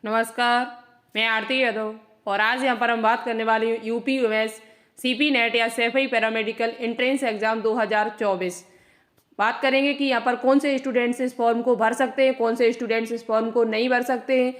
नमस्कार, मैं आरती यादव और आज यहाँ पर हम बात करने वाले हैं यूपी UMS CP नेट या सैफई पैरामेडिकल एंट्रेंस एग्जाम 2024। बात करेंगे कि यहाँ पर कौन से स्टूडेंट्स इस फॉर्म को भर सकते हैं, कौन से स्टूडेंट्स इस फॉर्म को नहीं भर सकते हैं,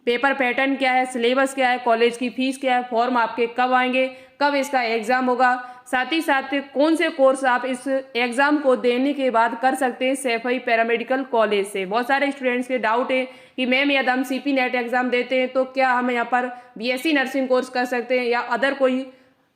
पेपर पैटर्न क्या है, सिलेबस क्या है, कॉलेज की फीस क्या है, फॉर्म आपके कब आएंगे, कब इसका एग्ज़ाम होगा, साथ ही साथ कौन से कोर्स आप इस एग्ज़ाम को देने के बाद कर सकते हैं सैफई पैरामेडिकल कॉलेज से। बहुत सारे स्टूडेंट्स के डाउट है कि मैम यदि हम CP नेट एग्ज़ाम देते हैं तो क्या हम यहाँ पर BSc नर्सिंग कोर्स कर सकते हैं या अदर कोई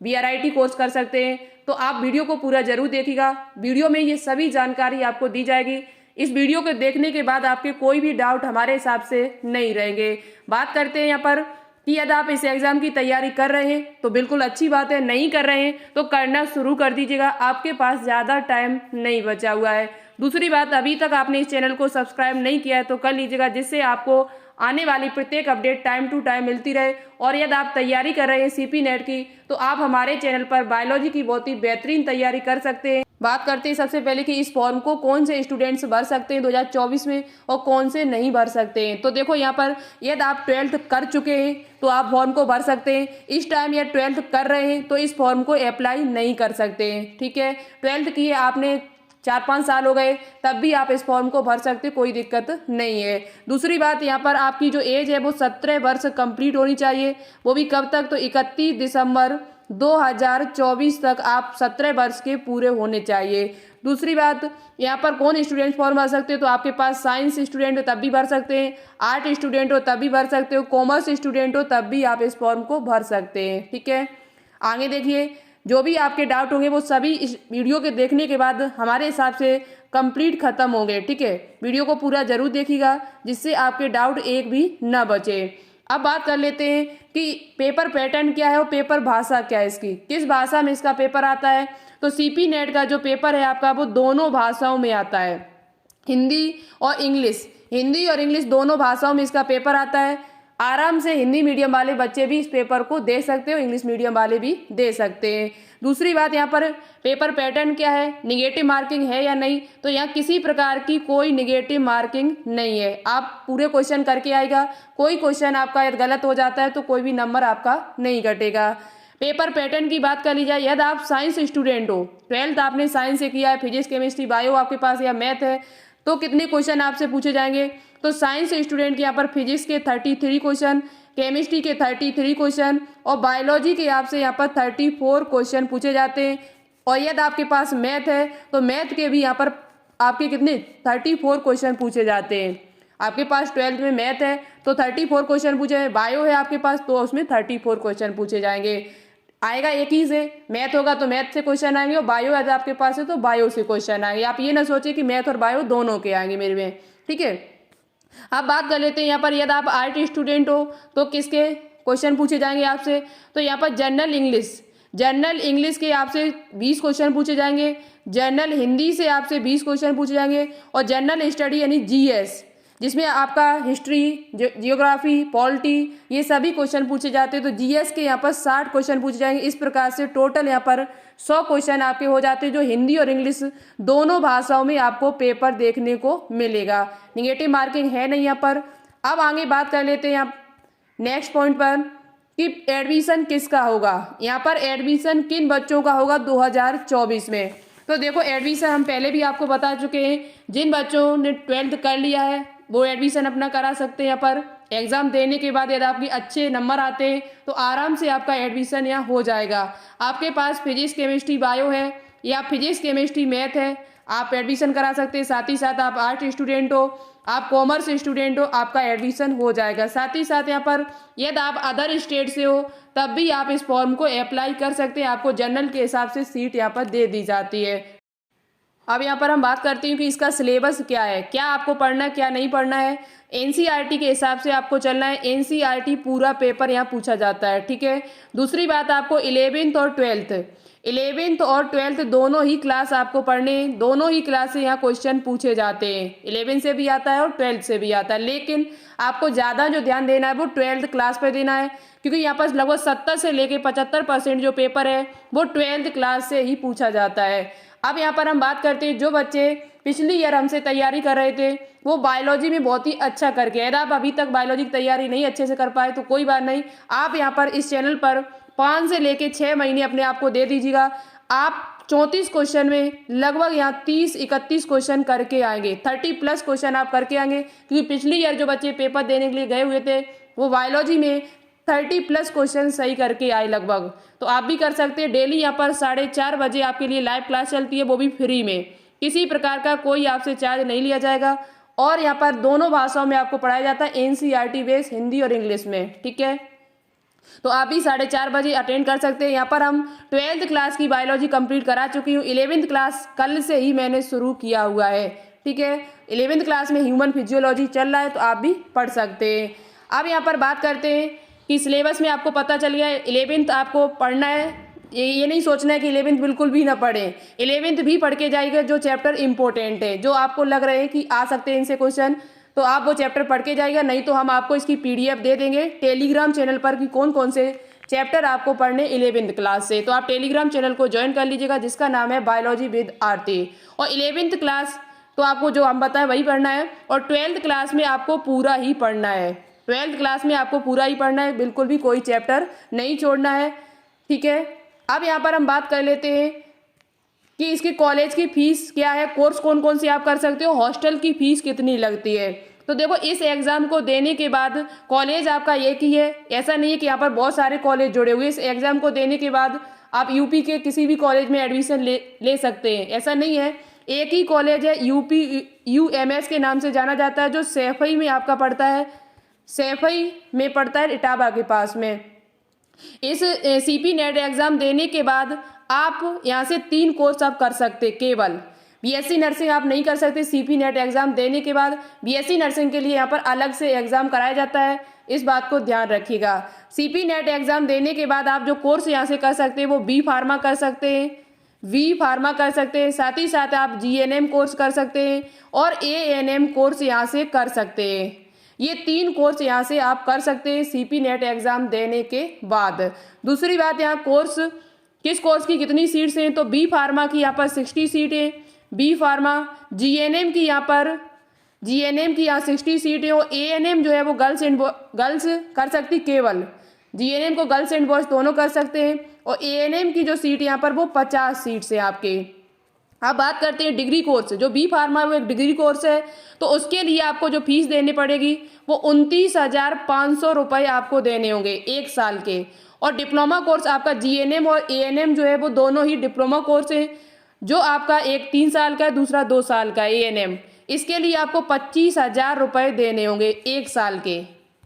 BRIT कोर्स कर सकते हैं। तो आप वीडियो को पूरा जरूर देखिएगा, वीडियो में ये सभी जानकारी आपको दी जाएगी। इस वीडियो को देखने के बाद आपके कोई भी डाउट हमारे हिसाब से नहीं रहेंगे। बात करते हैं यहाँ पर कि यदि आप इस एग्जाम की तैयारी कर रहे हैं तो बिल्कुल अच्छी बात है, नहीं कर रहे हैं तो करना शुरू कर दीजिएगा, आपके पास ज़्यादा टाइम नहीं बचा हुआ है। दूसरी बात, अभी तक आपने इस चैनल को सब्सक्राइब नहीं किया है तो कर लीजिएगा, जिससे आपको आने वाली प्रत्येक अपडेट टाइम टू टाइम मिलती रहे। और यदि आप तैयारी कर रहे हैं CP नेट की तो आप हमारे चैनल पर बायोलॉजी की बहुत ही बेहतरीन तैयारी कर सकते हैं। बात करते हैं सबसे पहले कि इस फॉर्म को कौन से स्टूडेंट्स भर सकते हैं 2024 में और कौन से नहीं भर सकते हैं। तो देखो यहाँ पर यदि आप 12th कर चुके हैं तो आप फॉर्म को भर सकते हैं। इस टाइम यदि 12th कर रहे हैं तो इस फॉर्म को अप्लाई नहीं कर सकते हैं। ठीक है, 12th की आपने 4-5 साल हो गए तब भी आप इस फॉर्म को भर सकते, कोई दिक्कत नहीं है। दूसरी बात, यहाँ पर आपकी जो एज है वो 17 वर्ष कंप्लीट होनी चाहिए। वो भी कब तक, तो 31 दिसंबर 2024 तक आप 17 वर्ष के पूरे होने चाहिए। दूसरी बात, यहाँ पर कौन स्टूडेंट फॉर्म भर सकते हैं, तो आपके पास साइंस स्टूडेंट हो तब भी भर सकते हैं, आर्ट स्टूडेंट हो तब भी भर सकते हो, कॉमर्स स्टूडेंट हो तब भी आप इस फॉर्म को भर सकते हैं। ठीक है, आगे देखिए, जो भी आपके डाउट होंगे वो सभी इस वीडियो के देखने के बाद हमारे हिसाब से कंप्लीट खत्म होंगे। ठीक है, वीडियो को पूरा जरूर देखिएगा जिससे आपके डाउट एक भी न बचे। अब बात कर लेते हैं कि पेपर पैटर्न क्या है और पेपर भाषा क्या है, इसकी किस भाषा में इसका पेपर आता है। तो CP नेट का जो पेपर है आपका वो दोनों भाषाओं में आता है, हिंदी और इंग्लिश। हिंदी और इंग्लिश दोनों भाषाओं में इसका पेपर आता है। आराम से हिंदी मीडियम वाले बच्चे भी इस पेपर को दे सकते हो, इंग्लिश मीडियम वाले भी दे सकते हैं। दूसरी बात, यहाँ पर पेपर पैटर्न क्या है, निगेटिव मार्किंग है या नहीं, तो यहाँ किसी प्रकार की कोई निगेटिव मार्किंग नहीं है। आप पूरे क्वेश्चन करके आएगा, कोई क्वेश्चन आपका यदि गलत हो जाता है तो कोई भी नंबर आपका नहीं घटेगा। पेपर पैटर्न की बात कर ली जाए, यदि आप साइंस स्टूडेंट हो, 12th आपने साइंस से किया है, फिजिक्स केमिस्ट्री बायो आपके पास या मैथ है, तो कितने क्वेश्चन आपसे पूछे जाएंगे। तो साइंस स्टूडेंट के यहाँ पर फिजिक्स के 33 क्वेश्चन, केमिस्ट्री के 33 क्वेश्चन और बायोलॉजी के आपसे यहाँ पर 34 क्वेश्चन पूछे जाते हैं। और यदि आपके पास मैथ है तो मैथ के भी यहाँ पर आपके कितने 34 क्वेश्चन पूछे जाते हैं। आपके पास 12th में मैथ है तो 34 क्वेश्चन पूछे हैं, बायो है आपके पास तो उसमें 34 क्वेश्चन पूछे जाएंगे। आएगा एक ही से, मैथ होगा तो मैथ से क्वेश्चन आएंगे और बायो यदि आपके पास है तो बायो से क्वेश्चन आएंगे। आप ये ना सोचिए कि मैथ और बायो दोनों के आएंगे मेरे में। ठीक है, अब बात कर लेते हैं यहाँ पर यदि आप आर्ट स्टूडेंट हो तो किसके क्वेश्चन पूछे जाएंगे आपसे। तो यहाँ पर जनरल इंग्लिश के आपसे 20 क्वेश्चन पूछे जाएंगे, जनरल हिंदी से आपसे 20 क्वेश्चन पूछे जाएंगे और जनरल स्टडी यानी GS जिसमें आपका हिस्ट्री, जियोग्राफी, पॉलिटी ये सभी क्वेश्चन पूछे जाते हैं। तो GS के यहाँ पर 60 क्वेश्चन पूछे जाएंगे। इस प्रकार से टोटल यहाँ पर 100 क्वेश्चन आपके हो जाते हैं, जो हिंदी और इंग्लिश दोनों भाषाओं में आपको पेपर देखने को मिलेगा। निगेटिव मार्किंग है नहीं यहाँ पर। अब आगे बात कर लेते हैं यहाँ नेक्स्ट पॉइंट पर कि एडमिशन किसका होगा। यहाँ पर एडमिशन किन बच्चों का होगा 2024 में। तो देखो, एडमिशन हम पहले भी आपको बता चुके हैं, जिन बच्चों ने 12th कर लिया है वो एडमिशन अपना करा सकते हैं। यहाँ पर एग्ज़ाम देने के बाद यदि आपके अच्छे नंबर आते हैं तो आराम से आपका एडमिशन यहाँ हो जाएगा। आपके पास फिजिक्स केमिस्ट्री बायो है या फिजिक्स केमिस्ट्री मैथ है, आप एडमिशन करा सकते हैं। साथ ही साथ आप आर्ट स्टूडेंट हो, आप कॉमर्स स्टूडेंट हो, आपका एडमिशन हो जाएगा। साथ ही साथ यहाँ पर यदि आप अदर स्टेट से हो तब भी आप इस फॉर्म को अप्लाई कर सकते हैं, आपको जनरल के हिसाब से सीट यहाँ पर दे दी जाती है। अब यहाँ पर हम बात करते हैं कि इसका सिलेबस क्या है, क्या आपको पढ़ना है क्या नहीं पढ़ना है। NCERT के हिसाब से आपको चलना है, NCERT पूरा पेपर यहाँ पूछा जाता है। ठीक है, दूसरी बात, आपको 11th और 12th दोनों ही क्लास आपको पढ़ने, दोनों ही क्लास से यहाँ क्वेश्चन पूछे जाते हैं। 11 से भी आता है और 12th से भी आता है, लेकिन आपको ज़्यादा जो ध्यान देना है वो 12th क्लास पर देना है, क्योंकि यहाँ पर लगभग 70 से लेकर 75% जो पेपर है वो 12th क्लास से ही पूछा जाता है। अब यहाँ पर हम बात करते हैं जो बच्चे पिछली ईयर हमसे तैयारी कर रहे थे वो बायोलॉजी में बहुत ही अच्छा करके, यदि आप अभी तक बायोलॉजी की तैयारी नहीं अच्छे से कर पाए तो कोई बात नहीं, आप यहाँ पर इस चैनल पर 5 से लेके 6 महीने अपने आप को दे दीजिएगा। आप 34 क्वेश्चन में लगभग यहाँ 30-31 क्वेश्चन करके आएंगे, 30+ क्वेश्चन आप करके आएंगे, क्योंकि पिछली ईयर जो बच्चे पेपर देने के लिए गए हुए थे वो बायोलॉजी में 30+ क्वेश्चन सही करके आए लगभग। तो आप भी कर सकते हैं। डेली यहाँ पर 4:30 बजे आपके लिए लाइव क्लास चलती है, वो भी फ्री में, किसी प्रकार का कोई आपसे चार्ज नहीं लिया जाएगा। और यहाँ पर दोनों भाषाओं में आपको पढ़ाया जाता है, NCERT बेस हिंदी और इंग्लिश में, ठीक है। तो आप भी 4:30 बजे अटेंड कर सकते हैं। यहाँ पर हम 12th क्लास की बायोलॉजी कंप्लीट करा चुकी हूँ, 11th क्लास कल से ही मैंने शुरू किया हुआ है, ठीक है। 11th क्लास में ह्यूमन फिजियोलॉजी चल रहा है, तो आप भी पढ़ सकते हैं। अब यहाँ पर बात करते हैं कि सिलेबस में आपको पता चल गया है 11th आपको पढ़ना है, ये नहीं सोचना है कि 11th बिल्कुल भी ना पढ़ें, 11th भी पढ़ के जाइएगा। जो चैप्टर इंपॉर्टेंट है, जो आपको लग रहे हैं कि आ सकते हैं इनसे क्वेश्चन, तो आप वो चैप्टर पढ़ के जाइएगा। नहीं तो हम आपको इसकी PDF दे देंगे टेलीग्राम चैनल पर कि कौन कौन से चैप्टर आपको पढ़ने 11th क्लास से। तो आप टेलीग्राम चैनल को ज्वाइन कर लीजिएगा, जिसका नाम है बायोलॉजी विद आरती। और 11th क्लास तो आपको जो हम बताएं वही पढ़ना है, और 12th क्लास में आपको पूरा ही पढ़ना है। 12th क्लास में आपको पूरा ही पढ़ना है, बिल्कुल भी कोई चैप्टर नहीं छोड़ना है, ठीक है। अब यहाँ पर हम बात कर लेते हैं कि इसके कॉलेज की फीस क्या है, कोर्स कौन कौन से आप कर सकते हो, हॉस्टल की फीस कितनी लगती है। तो देखो, इस एग्जाम को देने के बाद कॉलेज आपका एक ही है, ऐसा नहीं है कि यहाँ पर बहुत सारे कॉलेज जुड़े हुए। इस एग्जाम को देने के बाद आप यूपी के किसी भी कॉलेज में एडमिशन ले सकते हैं, ऐसा नहीं है। एक ही कॉलेज है, UMS के नाम से जाना जाता है, जो सैफई में आपका पड़ता है, सैफई में पड़ता है, इटावा के पास में। इस CP नेट एग्जाम देने के बाद आप यहाँ से 3 कोर्स आप कर सकते, केवल BSc नर्सिंग आप नहीं कर सकते। CP नेट एग्जाम देने के बाद BSc नर्सिंग के लिए यहाँ पर अलग से एग्जाम कराया जाता है, इस बात को ध्यान रखिएगा। CP नेट एग्जाम देने के बाद आप जो कोर्स यहाँ से कर सकते हैं वो B फार्मा कर सकते हैं, V फार्मा कर सकते हैं, साथ ही साथ आप GNM कोर्स कर सकते हैं और ANM कोर्स यहाँ से कर सकते हैं। ये 3 कोर्स यहाँ से आप कर सकते हैं CP नेट एग्जाम देने के बाद। दूसरी बात, यहाँ कोर्स किस कोर्स की कितनी सीट्स हैं, तो B फार्मा की यहाँ पर 60 सीट है, B फार्मा। GNM की यहाँ 60 सीट है, और ANM जो है वो गर्ल्स कर सकती, केवल GNM को गर्ल्स एंड बॉयज दोनों कर सकते हैं, और ANM की जो सीट यहाँ पर वो 50 सीट्स है आपके। अब बात करते हैं डिग्री कोर्स। जो B फार्मा वो एक डिग्री कोर्स है, तो उसके लिए आपको जो फीस देनी पड़ेगी वो 29,500 रुपये आपको देने होंगे 1 साल के। और डिप्लोमा कोर्स आपका GNM और ANM जो है वो दोनों ही डिप्लोमा कोर्स हैं, जो आपका एक 3 साल का है, दूसरा 2 साल का है ANM। इसके लिए आपको 25,000 रुपये देने होंगे 1 साल के।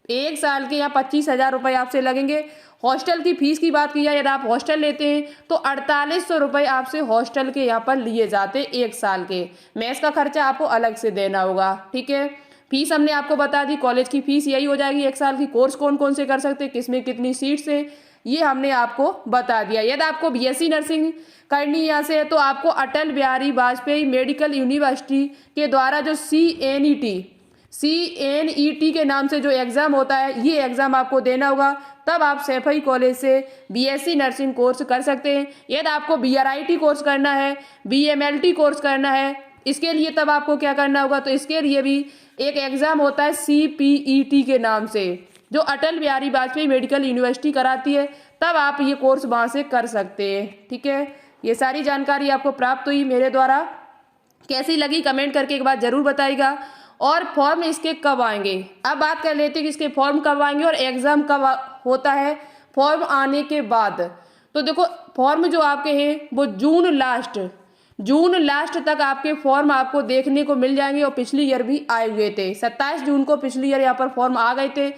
1 साल के यहाँ 25,000 रुपये आपसे लगेंगे। हॉस्टल की फीस की बात की जाए, यदि आप हॉस्टल लेते हैं तो 4800 रुपये आपसे हॉस्टल के यहाँ पर लिए जाते 1 साल के। मेस का खर्चा आपको अलग से देना होगा, ठीक है। फीस हमने आपको बता दी, कॉलेज की फीस यही हो जाएगी 1 साल की। कोर्स कौन कौन से कर सकते हैं, किसमें कितनी सीट्स हैं, ये हमने आपको बता दिया। यदि आपको BSc नर्सिंग करनी यहाँ से है तो आपको अटल बिहारी वाजपेयी मेडिकल यूनिवर्सिटी के द्वारा जो CNET के नाम से जो एग्ज़ाम होता है, ये एग्ज़ाम आपको देना होगा, तब आप सैफई कॉलेज से BSc नर्सिंग कोर्स कर सकते हैं। यदि आपको BRIT कोर्स करना है, BMLT कोर्स करना है, इसके लिए तब आपको क्या करना होगा, तो इसके लिए भी एक एग्ज़ाम होता है CPET के नाम से, जो अटल बिहारी वाजपेयी मेडिकल यूनिवर्सिटी कराती है, तब आप ये कोर्स वहाँ से कर सकते हैं, ठीक है। ये सारी जानकारी आपको प्राप्त हुई मेरे द्वारा, कैसी लगी कमेंट करके एक बार ज़रूर बताइएगा। और फॉर्म इसके कब आएंगे, अब बात कर लेते हैं कि इसके फॉर्म कब आएंगे और एग्ज़ाम कब होता है। फॉर्म आने के बाद तो देखो, फॉर्म जो आपके हैं वो जून लास्ट तक आपके फॉर्म आपको देखने को मिल जाएंगे, और पिछली ईयर भी आए हुए थे। 27 जून को पिछली ईयर यहाँ पर फॉर्म आ गए थे,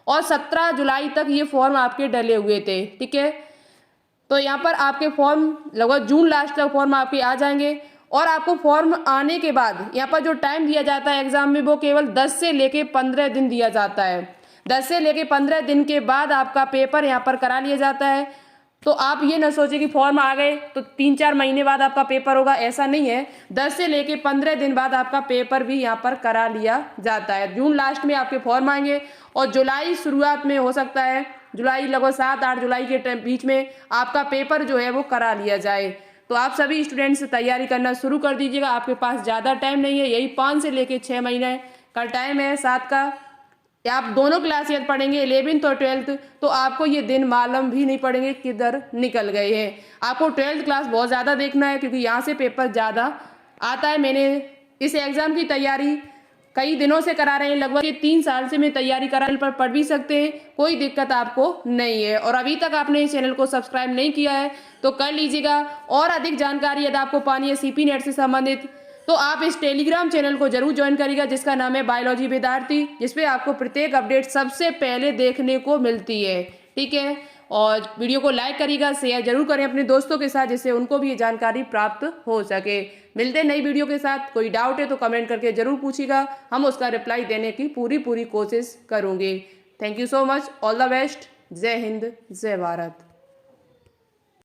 और 17 जुलाई तक ये फॉर्म आपके डले हुए थे, ठीक है। तो यहाँ पर आपके फॉर्म लगभग जून लास्ट तक फॉर्म आपके आ जाएंगे। और आपको फॉर्म आने के बाद यहाँ पर जो टाइम दिया जाता है एग्जाम में, वो केवल 10 से लेके 15 दिन दिया जाता है। 10 से लेके 15 दिन के बाद आपका पेपर यहाँ पर करा लिया जाता है। तो आप ये ना सोचे कि फॉर्म आ गए तो 3-4 महीने बाद आपका पेपर होगा, ऐसा नहीं है। 10 से लेके 15 दिन बाद आपका पेपर भी यहाँ पर करा लिया जाता है। जून लास्ट में आपके फॉर्म आएंगे, और जुलाई शुरुआत में हो सकता है, जुलाई लगभग 7-8 जुलाई के बीच में आपका पेपर जो है वो करा लिया जाए। तो आप सभी स्टूडेंट्स तैयारी करना शुरू कर दीजिएगा। आपके पास ज़्यादा टाइम नहीं है, यही 5 से लेके 6 महीने का टाइम है 7 का। आप दोनों क्लास यदि पढ़ेंगे 11th और 12th, तो आपको ये दिन मालूम भी नहीं पड़ेंगे किधर निकल गए हैं। आपको 12th क्लास बहुत ज़्यादा देखना है क्योंकि यहाँ से पेपर ज़्यादा आता है। मैंने इस एग्ज़ाम की तैयारी कई दिनों से करा रहे हैं, लगभग 3 साल से मैं तैयारी करा रही हूं, पर पढ़ भी सकते हैं, कोई दिक्कत आपको नहीं है। और अभी तक आपने इस चैनल को सब्सक्राइब नहीं किया है तो कर लीजिएगा। और अधिक जानकारी यदि आपको पानी है सीपी नेट से संबंधित, तो आप इस टेलीग्राम चैनल को जरूर ज्वाइन करिएगा जिसका नाम है बायोलॉजी विद्यार्थी, जिसपे आपको प्रत्येक अपडेट सबसे पहले देखने को मिलती है। ठीक है, और वीडियो को लाइक करिएगा, शेयर जरूर करें अपने दोस्तों के साथ जिससे उनको भी ये जानकारी प्राप्त हो सके। मिलते हैं नई वीडियो के साथ। कोई डाउट है तो कमेंट करके जरूर पूछिएगा, हम उसका रिप्लाई देने की पूरी कोशिश करूँगी। Thank you so much, all the best, जय हिंद, जय भारत।